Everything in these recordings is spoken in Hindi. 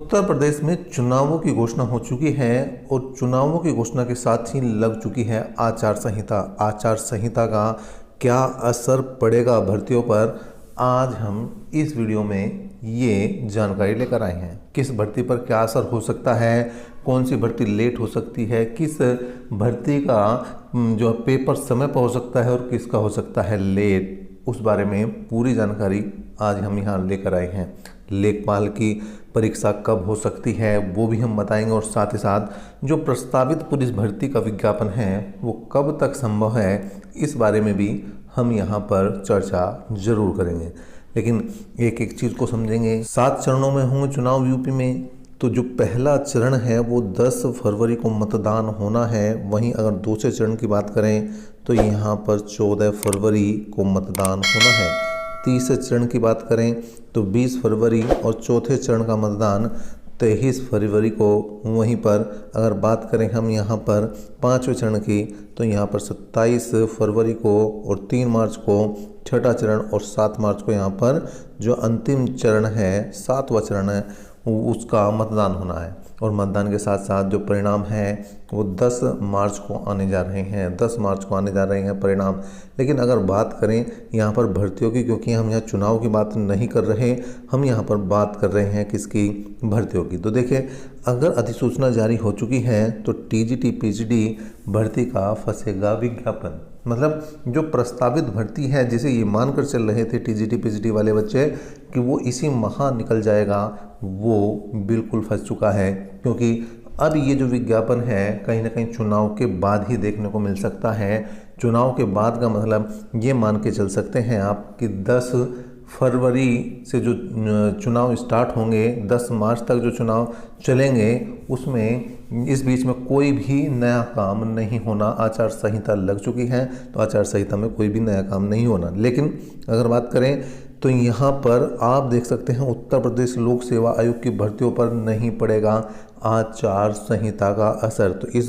उत्तर प्रदेश में चुनावों की घोषणा हो चुकी है और चुनावों की घोषणा के साथ ही लग चुकी है आचार संहिता। आचार संहिता का क्या असर पड़ेगा भर्तियों पर, आज हम इस वीडियो में ये जानकारी लेकर आए हैं। किस भर्ती पर क्या असर हो सकता है, कौन सी भर्ती लेट हो सकती है, किस भर्ती का जो पेपर समय पर हो सकता है और किसका हो सकता है लेट, उस बारे में पूरी जानकारी आज हम यहाँ लेकर आए हैं। लेखपाल की परीक्षा कब हो सकती है वो भी हम बताएंगे और साथ ही साथ जो प्रस्तावित पुलिस भर्ती का विज्ञापन है वो कब तक संभव है, इस बारे में भी हम यहाँ पर चर्चा जरूर करेंगे। लेकिन एक एक चीज़ को समझेंगे। 7 चरणों में होंगे चुनाव यूपी में। तो जो पहला चरण है वो 10 फरवरी को मतदान होना है। वहीं अगर दूसरे चरण की बात करें तो यहाँ पर 14 फरवरी को मतदान होना है। तीसरे चरण की बात करें तो 20 फरवरी और चौथे चरण का मतदान 23 फरवरी को। वहीं पर अगर बात करें हम यहाँ पर 5वें चरण की तो यहाँ पर 27 फरवरी को और 3 मार्च को छठा चरण और 7 मार्च को यहाँ पर जो अंतिम चरण है 7वां चरण है उसका मतदान होना है। और मतदान के साथ साथ जो परिणाम हैं वो 10 मार्च को आने जा रहे हैं। 10 मार्च को आने जा रहे हैं परिणाम। लेकिन अगर बात करें यहाँ पर भर्तियों की, क्योंकि हम यहाँ चुनाव की बात नहीं कर रहे, हम यहाँ पर बात कर रहे हैं किसकी, भर्तियों की। तो देखिए, अगर अधिसूचना जारी हो चुकी है तो टीजीटी पीजीटी भर्ती का फंसेगा विज्ञापन। मतलब जो प्रस्तावित भर्ती है जिसे ये मानकर चल रहे थे टीजीटी पीजीटी वाले बच्चे कि वो इसी माह निकल जाएगा, वो बिल्कुल फंस चुका है। क्योंकि अब ये जो विज्ञापन है कहीं ना कहीं चुनाव के बाद ही देखने को मिल सकता है। चुनाव के बाद का मतलब ये मान के चल सकते हैं आप कि 10 फरवरी से जो चुनाव स्टार्ट होंगे, 10 मार्च तक जो चुनाव चलेंगे, उसमें इस बीच में कोई भी नया काम नहीं होना। आचार संहिता लग चुकी है तो आचार संहिता में कोई भी नया काम नहीं होना। लेकिन अगर बात करें तो यहाँ पर आप देख सकते हैं उत्तर प्रदेश लोक सेवा आयोग की भर्तियों पर नहीं पड़ेगा आचार संहिता का असर। तो इस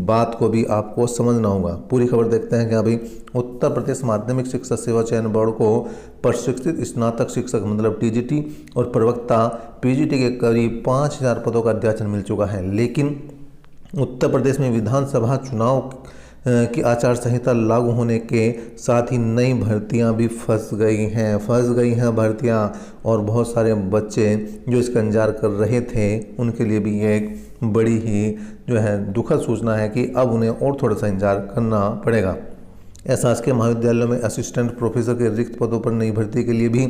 बात को भी आपको समझना होगा। पूरी खबर देखते हैं कि अभी उत्तर प्रदेश माध्यमिक शिक्षा सेवा चयन बोर्ड को प्रशिक्षित स्नातक शिक्षक मतलब टीजीटी और प्रवक्ता पीजीटी के करीब 5000 पदों का अध्याचन मिल चुका है। लेकिन उत्तर प्रदेश में विधानसभा चुनाव की आचार संहिता लागू होने के साथ ही नई भर्तियां भी फंस गई हैं भर्तियां। और बहुत सारे बच्चे जो इसका इंतजार कर रहे थे उनके लिए भी ये एक बड़ी ही जो है दुखद सूचना है कि अब उन्हें और थोड़ा सा इंतजार करना पड़ेगा। शासकीय महाविद्यालयों में असिस्टेंट प्रोफेसर के रिक्त पदों पर नई भर्ती के लिए भी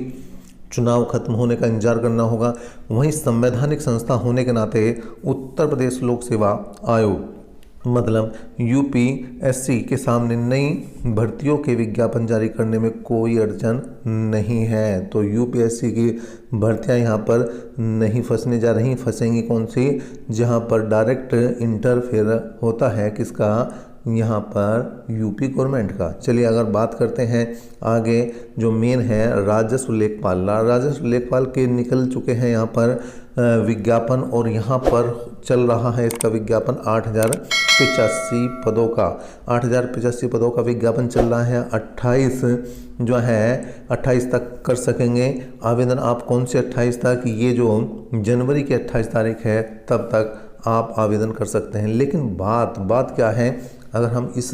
चुनाव खत्म होने का इंतजार करना होगा। वहीं संवैधानिक संस्था होने के नाते उत्तर प्रदेश लोक सेवा आयोग मतलब यूपीएससी के सामने नई भर्तियों के विज्ञापन जारी करने में कोई अड़चन नहीं है। तो यूपीएससी की भर्तियां यहाँ पर नहीं फंसने जा रही। फंसेंगी कौन सी, जहाँ पर डायरेक्ट इंटरफेयर होता है किसका, यहाँ पर यूपी गवर्नमेंट का। चलिए अगर बात करते हैं आगे जो मेन है राजस्व लेखपाल के निकल चुके हैं यहाँ पर विज्ञापन। और यहाँ पर चल रहा है इसका विज्ञापन 8085 पदों का 8085 पदों का विज्ञापन चल रहा है। 28 तक कर सकेंगे आवेदन आप। कौन से 28 तक, ये जो जनवरी की 28 तारीख है तब तक आप आवेदन कर सकते हैं। लेकिन बात क्या है, अगर हम इस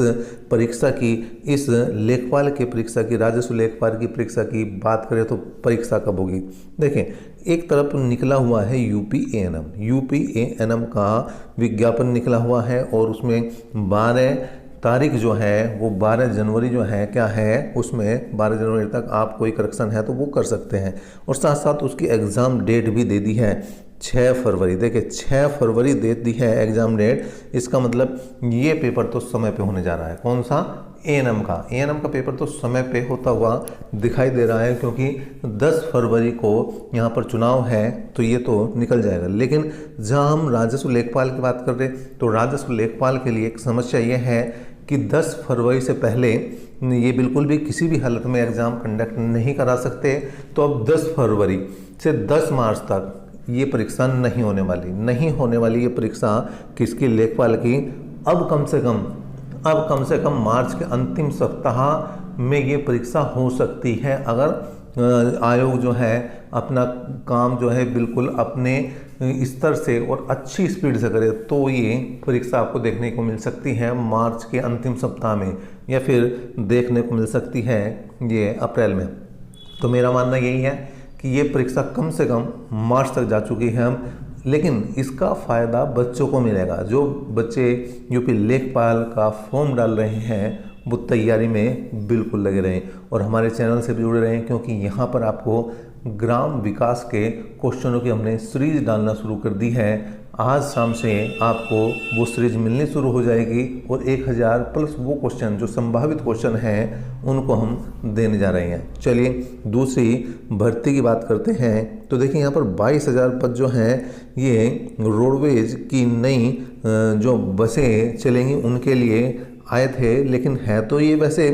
परीक्षा की, इस लेखपाल की परीक्षा की, राजस्व लेखपाल की परीक्षा की बात करें तो परीक्षा कब होगी। देखें, एक तरफ निकला हुआ है यूपीएएनएम का विज्ञापन निकला हुआ है और उसमें 12 तारीख जो है वो 12 जनवरी जो है क्या है, उसमें 12 जनवरी तक आप कोई करेक्शन है तो वो कर सकते हैं। और साथ साथ उसकी एग्ज़ाम डेट भी दे दी है 6 फरवरी। देखिए 6 फरवरी दे दी है एग्ज़ाम डेट। इसका मतलब ये पेपर तो समय पे होने जा रहा है। कौन सा, एएनएम का पेपर तो समय पे होता हुआ दिखाई दे रहा है। क्योंकि 10 फरवरी को यहाँ पर चुनाव है तो ये तो निकल जाएगा। लेकिन जहाँ हम राजस्व लेखपाल की बात कर रहे तो राजस्व लेखपाल के लिए एक समस्या ये है कि 10 फरवरी से पहले ये बिल्कुल भी किसी भी हालत में एग्ज़ाम कंडक्ट नहीं करा सकते। तो अब 10 फरवरी से 10 मार्च तक ये परीक्षा नहीं होने वाली ये परीक्षा किसकी, लेखपाल की। अब कम से कम मार्च के अंतिम सप्ताह में ये परीक्षा हो सकती है अगर आयोग जो है अपना काम जो है बिल्कुल अपने स्तर से और अच्छी स्पीड से करे तो ये परीक्षा आपको देखने को मिल सकती है मार्च के अंतिम सप्ताह में, या फिर देखने को मिल सकती है ये अप्रैल में। तो मेरा मानना यही है कि ये परीक्षा कम से कम मार्च तक जा चुकी है हम, लेकिन इसका फ़ायदा बच्चों को मिलेगा। जो बच्चे यूपी लेखपाल का फॉर्म डाल रहे हैं वो तैयारी में बिल्कुल लगे रहें और हमारे चैनल से भी जुड़े रहें, क्योंकि यहाँ पर आपको ग्राम विकास के क्वेश्चनों की हमने सीरीज डालना शुरू कर दी है। आज शाम से आपको वो सीरीज मिलनी शुरू हो जाएगी और 1000 प्लस वो क्वेश्चन जो संभावित क्वेश्चन हैं उनको हम देने जा रहे हैं। चलिए दूसरी भर्ती की बात करते हैं। तो देखिए यहाँ पर 22,000 पद जो हैं ये रोडवेज की नई जो बसें चलेंगी उनके लिए आए थे, लेकिन है तो ये वैसे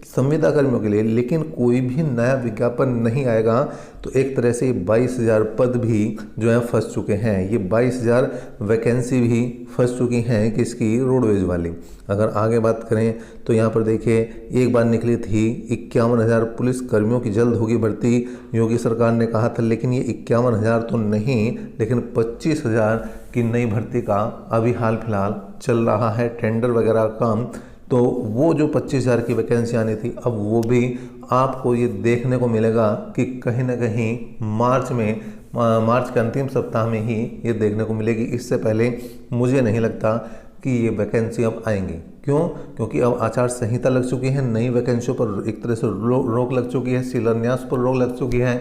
संविदा कर्मियों के लिए, लेकिन कोई भी नया विज्ञापन नहीं आएगा। तो एक तरह से 22,000 पद भी जो है फंस चुके हैं। ये 22,000 वैकेंसी भी फंस चुकी हैं किसकी, रोडवेज वाली। अगर आगे बात करें तो यहाँ पर देखिए एक बार निकली थी 51,000 पुलिस कर्मियों की जल्द होगी भर्ती, योगी सरकार ने कहा था, लेकिन ये 51,000 तो नहीं, लेकिन 25,000 की नई भर्ती का अभी हाल फिलहाल चल रहा है टेंडर वगैरह काम। तो वो जो 25,000 की वैकेंसी आनी थी अब वो भी आपको ये देखने को मिलेगा कि कहीं ना कहीं मार्च के अंतिम सप्ताह में ही ये देखने को मिलेगी। इससे पहले मुझे नहीं लगता कि ये वैकेंसी अब आएंगी। क्यों? क्योंकि अब आचार संहिता लग चुकी है, नई वैकेंसियों पर एक तरह से रोक लग चुकी है, शिलान्यास पर रोक लग चुकी है।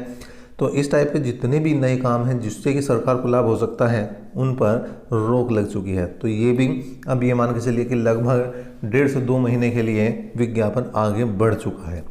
तो इस टाइप के जितने भी नए काम हैं जिससे कि सरकार को लाभ हो सकता है उन पर रोक लग चुकी है। तो ये भी अब ये मान के चलिए कि लगभग 1.5 से 2 महीने के लिए विज्ञापन आगे बढ़ चुका है।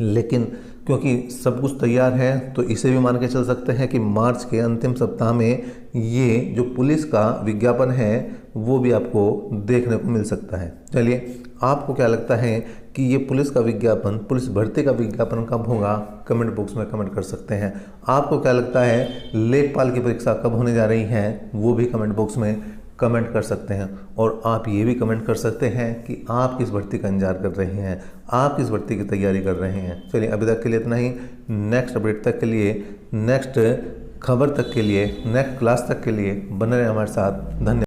लेकिन क्योंकि सब कुछ तैयार है तो इसे भी मान के चल सकते हैं कि मार्च के अंतिम सप्ताह में ये जो पुलिस का विज्ञापन है वो भी आपको देखने को मिल सकता है। चलिए आपको क्या लगता है कि ये पुलिस का विज्ञापन, पुलिस भर्ती का विज्ञापन कब होगा? कमेंट बॉक्स में कमेंट कर सकते हैं। आपको क्या लगता है लेखपाल की परीक्षा कब होने जा रही है? वो भी कमेंट बॉक्स में कमेंट कर सकते हैं। और आप ये भी कमेंट कर सकते हैं कि आप किस भर्ती का इंतजार कर रहे हैं, आप किस भर्ती की तैयारी कर रहे हैं। चलिए अभी तक के लिए इतना ही। नेक्स्ट अपडेट तक के लिए, नेक्स्ट खबर तक के लिए, नेक्स्ट क्लास तक के लिए बने रहे हमारे साथ। धन्यवाद।